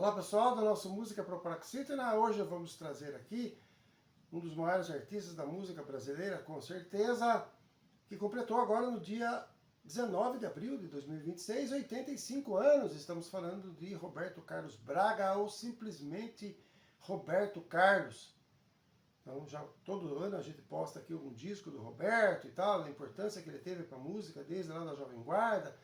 Olá pessoal, do nosso Música Propraxítona. Hoje vamos trazer aqui um dos maiores artistas da música brasileira, com certeza, que completou agora no dia 19 de abril de 2026, 85 anos. Estamos falando de Roberto Carlos Braga, ou simplesmente Roberto Carlos. Então, já todo ano a gente posta aqui algum disco do Roberto e tal, a importância que ele teve para a música, desde lá da Jovem Guarda.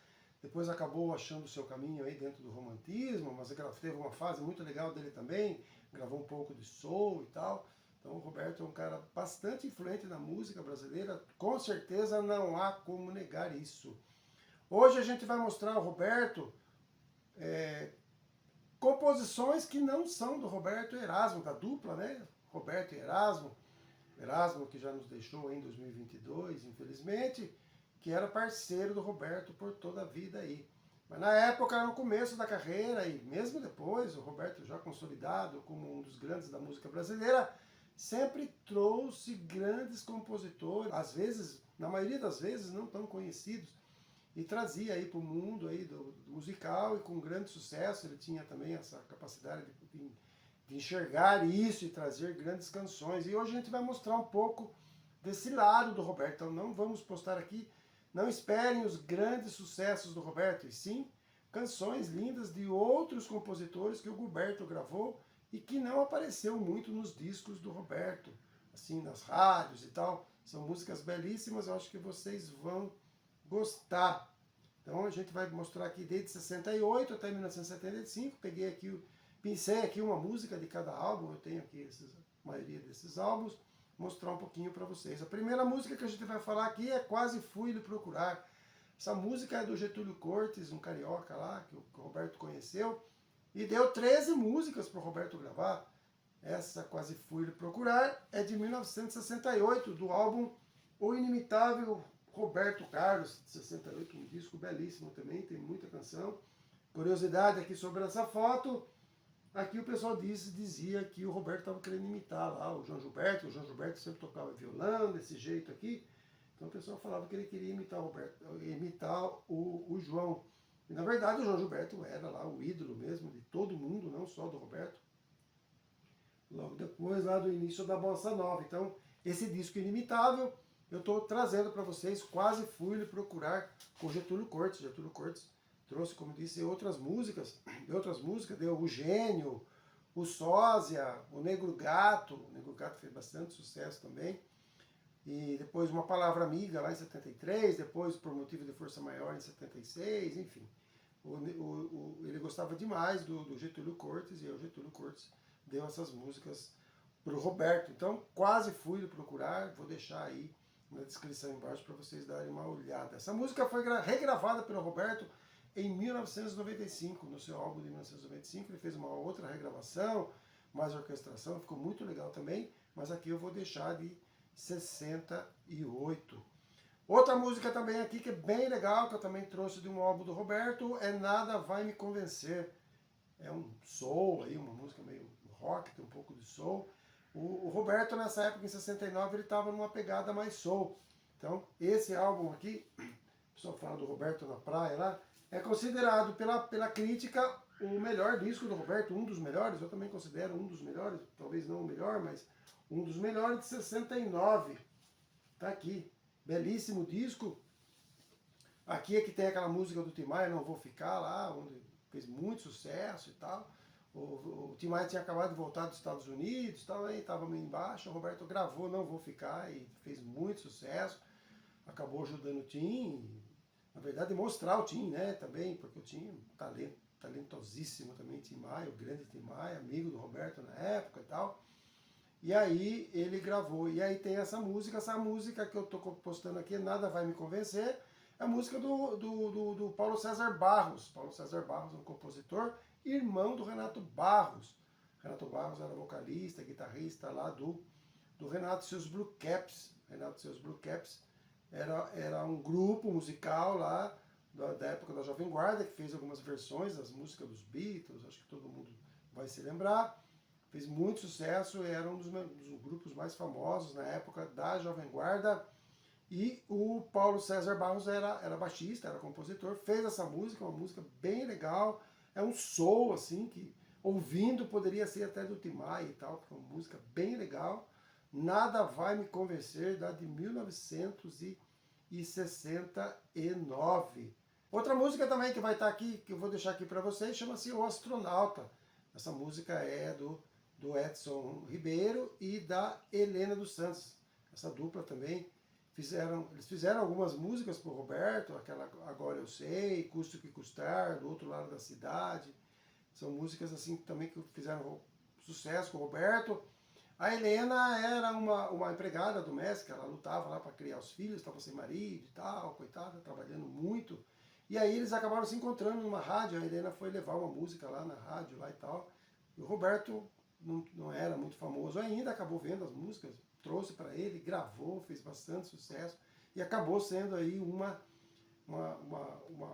Depois acabou achando o seu caminho aí dentro do romantismo, mas teve uma fase muito legal dele também, gravou um pouco de soul e tal. Então o Roberto é um cara bastante influente na música brasileira, com certeza não há como negar isso. Hoje a gente vai mostrar o Roberto composições que não são do Roberto Erasmo, da dupla, né? Roberto e Erasmo. Erasmo que já nos deixou em 2022, infelizmente, que era parceiro do Roberto por toda a vida aí. Mas na época, no começo da carreira e mesmo depois, o Roberto já consolidado como um dos grandes da música brasileira, sempre trouxe grandes compositores, às vezes, na maioria das vezes, não tão conhecidos, e trazia aí para o mundo aí do musical, e com grande sucesso. Ele tinha também essa capacidade de enxergar isso e trazer grandes canções. E hoje a gente vai mostrar um pouco desse lado do Roberto. Então não vamos postar aqui, não esperem os grandes sucessos do Roberto, e sim canções lindas de outros compositores que o Roberto gravou e que não apareceu muito nos discos do Roberto, assim, nas rádios e tal. São músicas belíssimas, eu acho que vocês vão gostar. Então a gente vai mostrar aqui desde 68 até 1975, pincei aqui uma música de cada álbum, eu tenho aqui a maioria desses álbuns, mostrar um pouquinho para vocês. A primeira música que a gente vai falar aqui é Quase Fui Lhe Procurar. Essa música é do Getúlio Cortes, um carioca lá, que o Roberto conheceu, e deu 13 músicas para o Roberto gravar. Essa Quase Fui Lhe Procurar é de 1968, do álbum O Inimitável Roberto Carlos, de 68, um disco belíssimo também, tem muita canção. Curiosidade aqui sobre essa foto, aqui o pessoal dizia que o Roberto estava querendo imitar lá o João Gilberto, o João Gilberto sempre tocava violão, desse jeito aqui, então o pessoal falava que ele queria imitar o Roberto, imitar o João. E na verdade o João Gilberto era lá o ídolo mesmo de todo mundo, não só do Roberto. Logo depois, lá do início da Bossa Nova. Então, esse disco Inimitável, eu estou trazendo para vocês. Quase Fui Lhe Procurar, com Getúlio Cortes. Getúlio Cortes trouxe, como disse, outras músicas, deu O Gênio, o Sósia, o Negro Gato. O Negro Gato fez bastante sucesso também. E depois Uma Palavra Amiga, lá em 73, depois Por Motivo de Força Maior, em 76, enfim. Ele gostava demais do Getúlio Cortes, e o Getúlio Cortes deu essas músicas para o Roberto. Então, Quase Fui Lhe Procurar, vou deixar aí na descrição embaixo para vocês darem uma olhada. Essa música foi regravada pelo Roberto em 1995, no seu álbum de 1995, ele fez uma outra regravação, mais orquestração, ficou muito legal também, mas aqui eu vou deixar de 68. Outra música também aqui que é bem legal, que eu também trouxe de um álbum do Roberto, é Nada Vai Me Convencer. É um soul aí, uma música meio rock, tem um pouco de soul. O Roberto, nessa época, em 69, ele estava numa pegada mais soul. Então, esse álbum aqui, o pessoal fala do Roberto na praia lá, é considerado pela crítica o melhor disco do Roberto, um dos melhores. Eu também considero um dos melhores, talvez não o melhor, mas um dos melhores, de 69. Tá aqui, belíssimo disco. Aqui é que tem aquela música do Tim Maia, Não Vou Ficar, lá, onde fez muito sucesso e tal. O Tim Maia tinha acabado de voltar dos Estados Unidos, estava meio embaixo. O Roberto gravou Não Vou Ficar e fez muito sucesso. Acabou ajudando o Tim, na verdade, mostrar o Tim, né, também, porque o Tim é um talentosíssimo também, Tim Maia, o grande Tim Maia, amigo do Roberto na época e tal. E aí ele gravou, e aí tem essa música que eu estou postando aqui, Nada Vai Me Convencer, é a música do Paulo César Barros. Paulo César Barros é um compositor, irmão do Renato Barros. Renato Barros era vocalista, guitarrista lá do Renato e seus Blue Caps. Renato e seus Blue Caps era um grupo musical lá da época da Jovem Guarda, que fez algumas versões das músicas dos Beatles, acho que todo mundo vai se lembrar. Fez muito sucesso, era um dos grupos mais famosos na época da Jovem Guarda. E o Paulo César Barros era baixista, era compositor, fez essa música, uma música bem legal. É um soul, assim, que ouvindo poderia ser até do Tim Maia e tal, porque é uma música bem legal. Nada Vai Me Convencer, da de 1969. Outra música também que vai estar aqui, que eu vou deixar aqui para vocês, chama-se O Astronauta. Essa música é do Edson Ribeiro e da Helena dos Santos. Essa dupla também eles fizeram algumas músicas para o Roberto, aquela Agora Eu Sei, Custe o que Custar, Do Outro Lado da Cidade. São músicas assim também que fizeram sucesso com o Roberto. A Helena era uma empregada doméstica, ela lutava lá para criar os filhos, estava sem marido e tal, coitada, trabalhando muito. E aí eles acabaram se encontrando numa rádio, a Helena foi levar uma música lá na rádio lá e tal. E o Roberto não era muito famoso ainda, acabou vendo as músicas, trouxe para ele, gravou, fez bastante sucesso e acabou sendo aí uma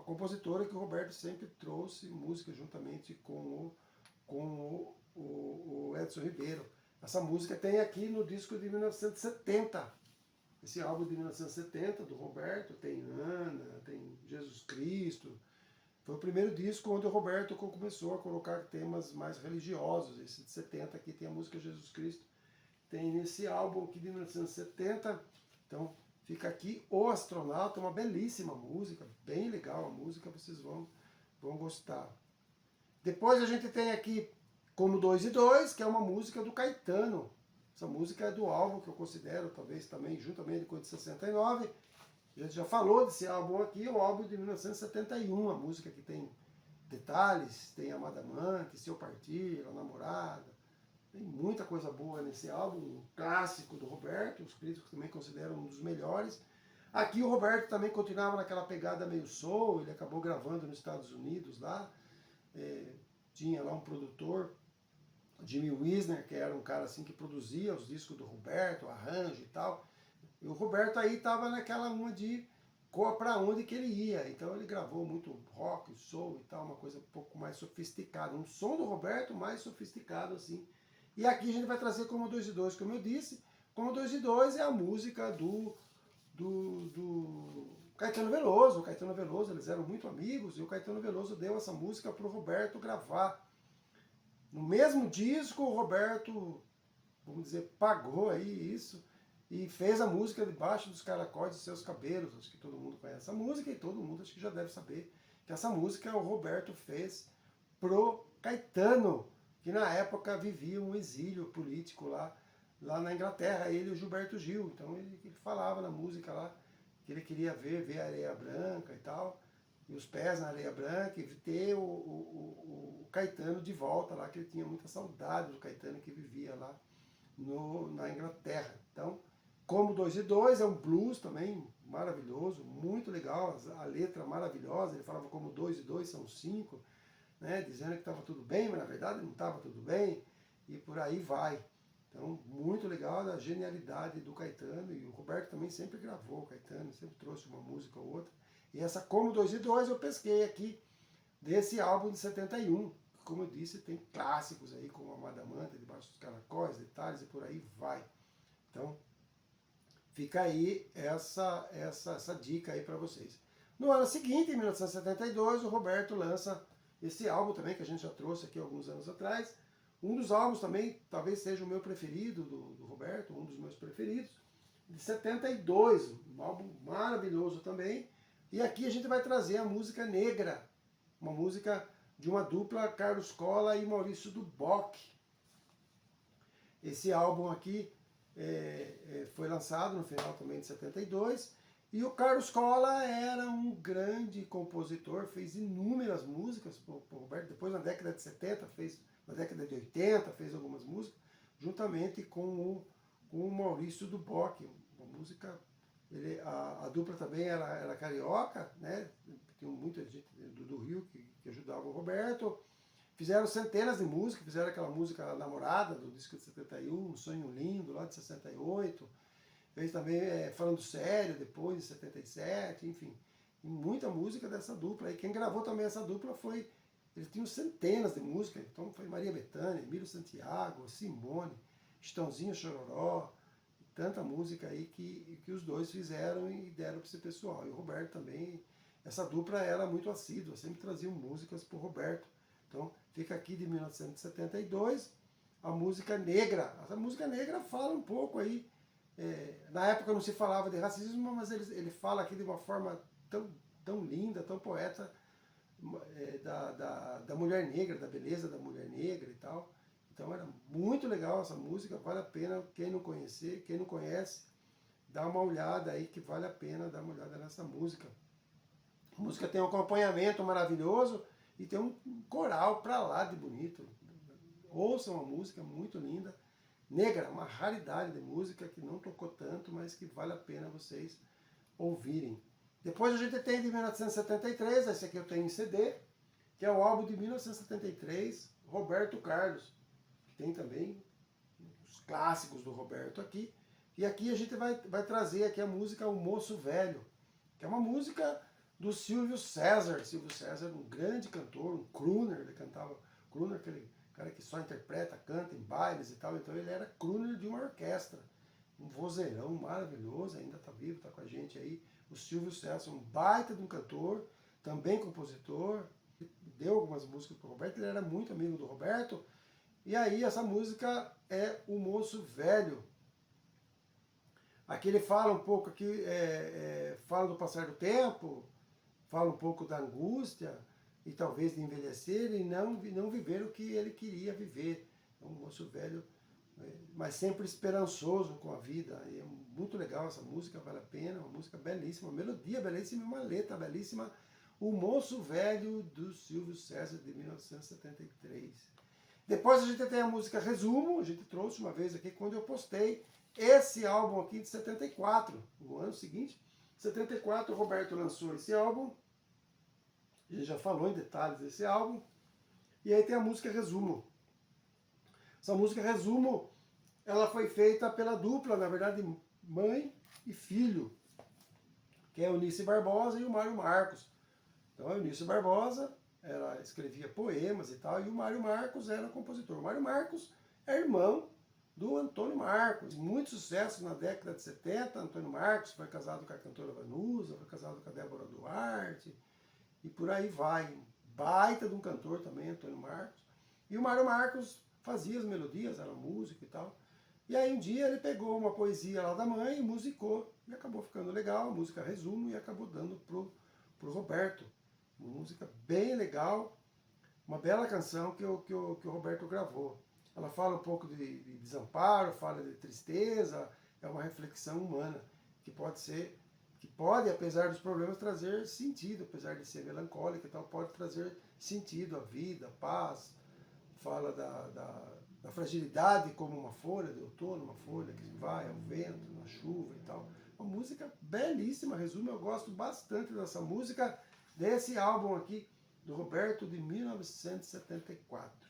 compositora que o Roberto sempre trouxe música juntamente com o Edson Ribeiro. Essa música tem aqui no disco de 1970. Esse álbum de 1970 do Roberto tem Ana, tem Jesus Cristo. Foi o primeiro disco onde o Roberto começou a colocar temas mais religiosos. Esse de 70 aqui tem a música Jesus Cristo. Tem nesse álbum aqui de 1970. Então fica aqui O Astronauta, uma belíssima música, bem legal a música, vocês vão gostar. Depois a gente tem aqui Como Dois e Dois, que é uma música do Caetano. Essa música é do álbum que eu considero, talvez também, juntamente com o de 69. A gente já falou desse álbum aqui, o álbum de 1971, a música que tem detalhes, tem Amada Amante, Seu Partir, A Namorada. Tem muita coisa boa nesse álbum, um clássico do Roberto, os críticos também consideram um dos melhores. Aqui o Roberto também continuava naquela pegada meio soul, ele acabou gravando nos Estados Unidos lá. Tinha lá um produtor, Jimmy Wisner, que era um cara assim que produzia os discos do Roberto, arranjo e tal. E o Roberto aí estava naquela uma de para onde que ele ia. Então ele gravou muito rock, soul e tal, uma coisa um pouco mais sofisticada. Um som do Roberto mais sofisticado assim. E aqui a gente vai trazer Como Dois e Dois, como eu disse. Como Dois e Dois é a música do Caetano Veloso. O Caetano Veloso, eles eram muito amigos e o Caetano Veloso deu essa música para o Roberto gravar. No mesmo disco, o Roberto, vamos dizer, pagou aí isso e fez a música debaixo dos caracóis dos seus cabelos. Acho que todo mundo conhece essa música e todo mundo acho que já deve saber que essa música o Roberto fez pro Caetano, que na época vivia um exílio político lá na Inglaterra, ele e o Gilberto Gil. Então ele falava na música lá que ele queria ver a areia branca e tal, e os pés na areia branca, e ter o Caetano de volta lá, que ele tinha muita saudade do Caetano que vivia lá na Inglaterra. Então, Como Dois e Dois é um blues também maravilhoso, muito legal, a letra maravilhosa, ele falava como 2 e 2 são 5, né, dizendo que estava tudo bem, mas na verdade não estava tudo bem, e por aí vai. Então, muito legal a genialidade do Caetano, e o Roberto também sempre gravou o Caetano, sempre trouxe uma música ou outra. E essa Como Dois e Dois eu pesquei aqui desse álbum de 71. Como eu disse, tem clássicos aí, como Amada Amante, Debaixo dos Caracóis, Detalhes e por aí vai. Então, fica aí essa dica aí para vocês. No ano seguinte, em 1972, o Roberto lança esse álbum também, que a gente já trouxe aqui alguns anos atrás. Um dos álbuns também, talvez seja o meu preferido do Roberto, um dos meus preferidos, de 72, um álbum maravilhoso também. E aqui a gente vai trazer a música Negra, uma música de uma dupla, Carlos Cola e Maurício Duboc. Esse álbum aqui foi lançado no final também de 72, e o Carlos Cola era um grande compositor, fez inúmeras músicas para o Roberto, depois na década de 70, na década de 80, fez algumas músicas, juntamente com o Maurício Duboc, uma música, a dupla também era carioca, né? Tinha muita gente do Rio que ajudava o Roberto. Fizeram centenas de músicas, fizeram aquela música Namorada, do disco de 71, Um Sonho Lindo, lá de 68. Fez também Falando Sério, depois, de 77, enfim. E muita música dessa dupla. E quem gravou também essa dupla foi... Eles tinham centenas de músicas, então foi Maria Bethânia, Emílio Santiago, Simone, Estãozinho Chororó, tanta música aí que os dois fizeram e deram para esse pessoal. E o Roberto também, essa dupla era muito assídua, sempre traziam músicas para o Roberto. Então, fica aqui de 1972, a música Negra. A música Negra fala um pouco aí, na época não se falava de racismo, mas ele fala aqui de uma forma tão linda, tão poeta, da mulher negra, da beleza da mulher negra e tal. Então era muito legal essa música, vale a pena, quem não conhecer, quem não conhece, dá uma olhada aí, que vale a pena dar uma olhada nessa música. A música tem um acompanhamento maravilhoso e tem um coral pra lá de bonito. Ouçam a música, muito linda. Negra, uma raridade de música que não tocou tanto, mas que vale a pena vocês ouvirem. Depois a gente tem de 1973, esse aqui eu tenho em CD, que é o álbum de 1973, Roberto Carlos, que tem também os clássicos do Roberto aqui. E aqui a gente vai trazer aqui a música O Moço Velho, que é uma música do Silvio César. Silvio César, um grande cantor, um crooner, ele cantava crooner, aquele cara que só interpreta, canta em bailes e tal, então ele era crooner de uma orquestra, um vozeirão maravilhoso, ainda está vivo, está com a gente aí, o Silvio César, um baita de um cantor, também compositor, deu algumas músicas para o Roberto, ele era muito amigo do Roberto, e aí essa música é O Moço Velho. Aqui ele fala um pouco, aqui, fala do passar do tempo, fala um pouco da angústia, e talvez de envelhecer e não viver o que ele queria viver. É um moço velho, mas sempre esperançoso com a vida. E é muito legal essa música, vale a pena, uma música belíssima, uma melodia belíssima, uma letra belíssima. O Moço Velho, do Silvio César, de 1973. Depois a gente tem a música Resumo, a gente trouxe uma vez aqui quando eu postei esse álbum aqui de 74, no ano seguinte. 74, o Roberto lançou esse álbum. A gente já falou em detalhes desse álbum. E aí tem a música Resumo. Essa música Resumo, ela foi feita pela dupla, na verdade, mãe e filho, que é a Eunice Barbosa e o Mário Marcos. Então a Eunice Barbosa, ela escrevia poemas e tal, e o Mário Marcos era compositor. O Mário Marcos é irmão do Antônio Marcos. Muito sucesso na década de 70. Antônio Marcos foi casado com a cantora Vanusa, foi casado com a Débora Duarte, e por aí vai. Baita de um cantor também, Antônio Marcos. E o Mário Marcos fazia as melodias, era músico e tal. E aí um dia ele pegou uma poesia lá da mãe e musicou. E acabou ficando legal, a música Resumo, e acabou dando pro Roberto. Uma música bem legal, uma bela canção que o Roberto gravou. Ela fala um pouco de desamparo, fala de tristeza, é uma reflexão humana que pode, apesar dos problemas, trazer sentido, apesar de ser melancólica e tal, pode trazer sentido à vida, paz. Fala da fragilidade como uma folha de outono, uma folha que vai ao vento, na chuva e tal. Uma música belíssima, Resumo, eu gosto bastante dessa música, desse álbum aqui, do Roberto, de 1974.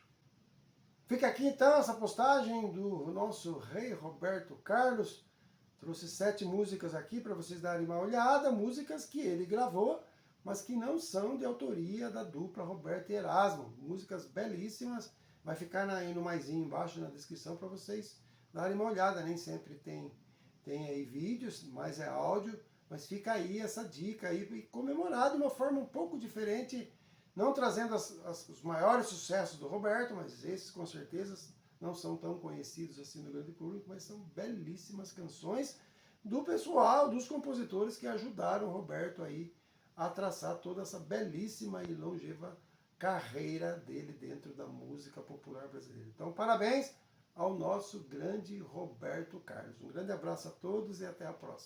Fica aqui então essa postagem do nosso rei Roberto Carlos. Trouxe 7 músicas aqui para vocês darem uma olhada, músicas que ele gravou, mas que não são de autoria da dupla Roberto e Erasmo. Músicas belíssimas, vai ficar aí no maisinho embaixo na descrição para vocês darem uma olhada. Nem sempre tem aí vídeos, mas é áudio, mas fica aí essa dica aí, e comemorar de uma forma um pouco diferente, não trazendo os maiores sucessos do Roberto, mas esses com certeza não são tão conhecidos assim no grande público, mas são belíssimas canções do pessoal, dos compositores que ajudaram o Roberto aí a traçar toda essa belíssima e longeva carreira dele dentro da música popular brasileira. Então, parabéns ao nosso grande Roberto Carlos. Um grande abraço a todos e até a próxima.